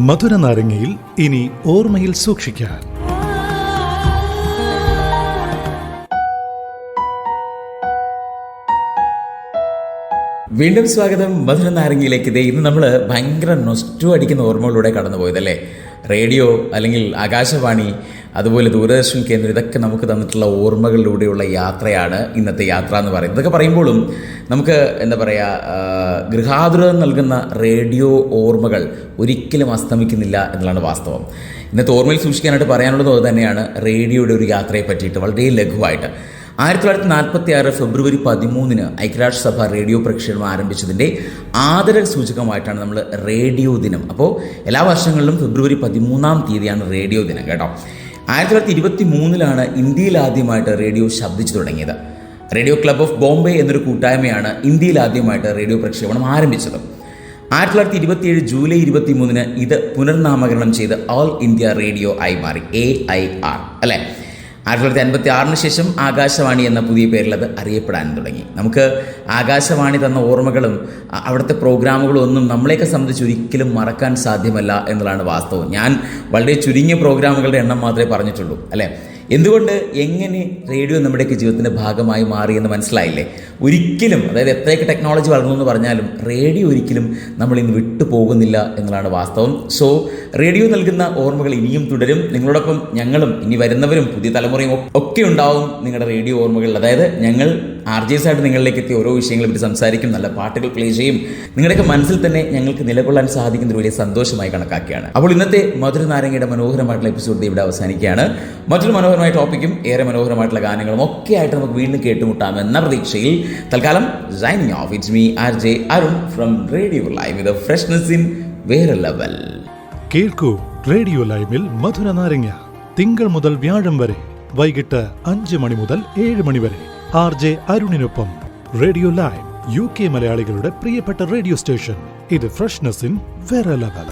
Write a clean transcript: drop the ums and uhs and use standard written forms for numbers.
മധുര നാരങ്ങയിൽ ഇനി ഓർമ്മയിൽ സൂക്ഷിക്കാൻ. വീണ്ടും സ്വാഗതം മധുര നാരങ്ങയിലേക്ക്. ഇന്ന് നമ്മൾ ഭയങ്കര നൊസ്റ്റു അടിക്കുന്ന ഓർമ്മകളിലൂടെ കടന്നു പോയതല്ലേ. റേഡിയോ അല്ലെങ്കിൽ ആകാശവാണി, അതുപോലെ ദൂരദർശൻ കേന്ദ്രം, ഇതൊക്കെ നമുക്ക് തന്നിട്ടുള്ള ഓർമ്മകളിലൂടെയുള്ള യാത്രയാണ് ഇന്നത്തെ യാത്ര എന്ന് പറയുന്നത്. ഇതൊക്കെ പറയുമ്പോഴും നമുക്ക് എന്താ പറയുക, ഗൃഹാതുരത നൽകുന്ന റേഡിയോ ഓർമ്മകൾ ഒരിക്കലും അസ്തമിക്കുന്നില്ല എന്നുള്ളതാണ് വാസ്തവം. ഇന്നത്തെ ഓർമ്മയിൽ സൂക്ഷിക്കാനായിട്ട് പറയാനുള്ളത് അത് തന്നെയാണ്. റേഡിയോയുടെ ഒരു യാത്രയെ പറ്റിയിട്ട് വളരെ ലഘുവായിട്ട് 1946 ഫെബ്രുവരി 13 ഐക്യരാഷ്ട്രസഭ റേഡിയോ പ്രക്ഷേപണം ആരംഭിച്ചതിൻ്റെ ആദര സൂചകമായിട്ടാണ് നമ്മൾ റേഡിയോ ദിനം. അപ്പോൾ എല്ലാ വർഷങ്ങളിലും ഫെബ്രുവരി 13 റേഡിയോ ദിനം കേട്ടോ. 1923 ഇന്ത്യയിൽ ആദ്യമായിട്ട് റേഡിയോ ശബ്ദിച്ചു തുടങ്ങിയത്. റേഡിയോ ക്ലബ് ഓഫ് ബോംബെ എന്നൊരു കൂട്ടായ്മയാണ് ഇന്ത്യയിൽ ആദ്യമായിട്ട് റേഡിയോ പ്രക്ഷേപണം ആരംഭിച്ചത്. 1927 ജൂലൈ 23 ഇത് പുനർനാമകരണം ചെയ്ത് ഓൾ ഇന്ത്യ റേഡിയോ ആയി മാറി, AIR അല്ലേ. 1956 ശേഷം ആകാശവാണി എന്ന പുതിയ പേരിൽ അത് അറിയപ്പെടാൻ തുടങ്ങി. നമുക്ക് ആകാശവാണി തന്ന ഓർമ്മകളും അവിടുത്തെ പ്രോഗ്രാമുകളും ഒന്നും നമ്മളെയൊക്കെ സംബന്ധിച്ച് ഒരിക്കലും മറക്കാൻ സാധ്യമല്ല എന്നുള്ളതാണ് വാസ്തവം. ഞാൻ വളരെ ചുരുങ്ങിയ പ്രോഗ്രാമുകളുടെ എണ്ണം മാത്രമേ പറഞ്ഞിട്ടുള്ളൂ അല്ലേ. എന്തുകൊണ്ട്, എങ്ങനെ റേഡിയോ നമ്മുടെയൊക്കെ ജീവിതത്തിൻ്റെ ഭാഗമായി മാറി എന്ന് മനസ്സിലായില്ലേ. ഒരിക്കലും, അതായത് എത്രയൊക്കെ ടെക്നോളജി വളർന്നു എന്ന് പറഞ്ഞാലും റേഡിയോ ഒരിക്കലും നമ്മളിന്ന് വിട്ടു പോകുന്നില്ല എന്നുള്ളതാണ് വാസ്തവം. സോ റേഡിയോ നൽകുന്ന ഓർമ്മകൾ ഇനിയും തുടരും. നിങ്ങളോടൊപ്പം ഞങ്ങളും ഇനി വരുന്നവരും പുതിയ തലമുറയും ഒക്കെ ഉണ്ടാവും നിങ്ങളുടെ റേഡിയോ ഓർമ്മകൾ. അതായത് ഞങ്ങൾ RJs ആയിട്ട് നിങ്ങളിലേക്ക് എത്തി ഓരോ വിഷയങ്ങളെ പറ്റി സംസാരിക്കും, നല്ല പാട്ടുകൾ പ്ലേ ചെയ്യും. നിങ്ങളുടെയൊക്കെ മനസ്സിൽ തന്നെ ഞങ്ങൾക്ക് നിലകൊള്ളാൻ സാധിക്കുന്ന ഒരു വലിയ സന്തോഷമായി കണക്കാക്കുകയാണ്. അപ്പോൾ ഇന്നത്തെ മധുര നാരങ്ങയുടെ മനോഹരമായിട്ടുള്ള എപ്പിസോഡ് ഇവിടെ അവസാനിക്കുകയാണ്. മറ്റൊരു മനോഹരമായ ടോപ്പിക്കും ഏറെ മനോഹരമായിട്ടുള്ള ഗാനങ്ങളും ഒക്കെ ആയിട്ട് നമുക്ക് വീണ്ടും കേട്ടുമുട്ടാം എന്ന പ്രതീക്ഷയിൽ തൽക്കാലം signing off. It's me RJ Arun from radio live with freshness in വേറെ ലെവൽ. കേൾക്കൂ റേഡിയോ ലൈവിൽ മധുര നാരങ്ങ തിങ്കൾ മുതൽ വ്യാഴം വരെ വൈകിട്ട് 5 മണി മുതൽ 7 മണി വരെ. RJ അരുണിനൊപ്പം റേഡിയോ ലൈവ്, UK മലയാളികളുടെ പ്രിയപ്പെട്ട റേഡിയോ സ്റ്റേഷൻ. ഇത് ഫ്രഷ്നെസ് ഇൻ വേറെ ലെവൽ.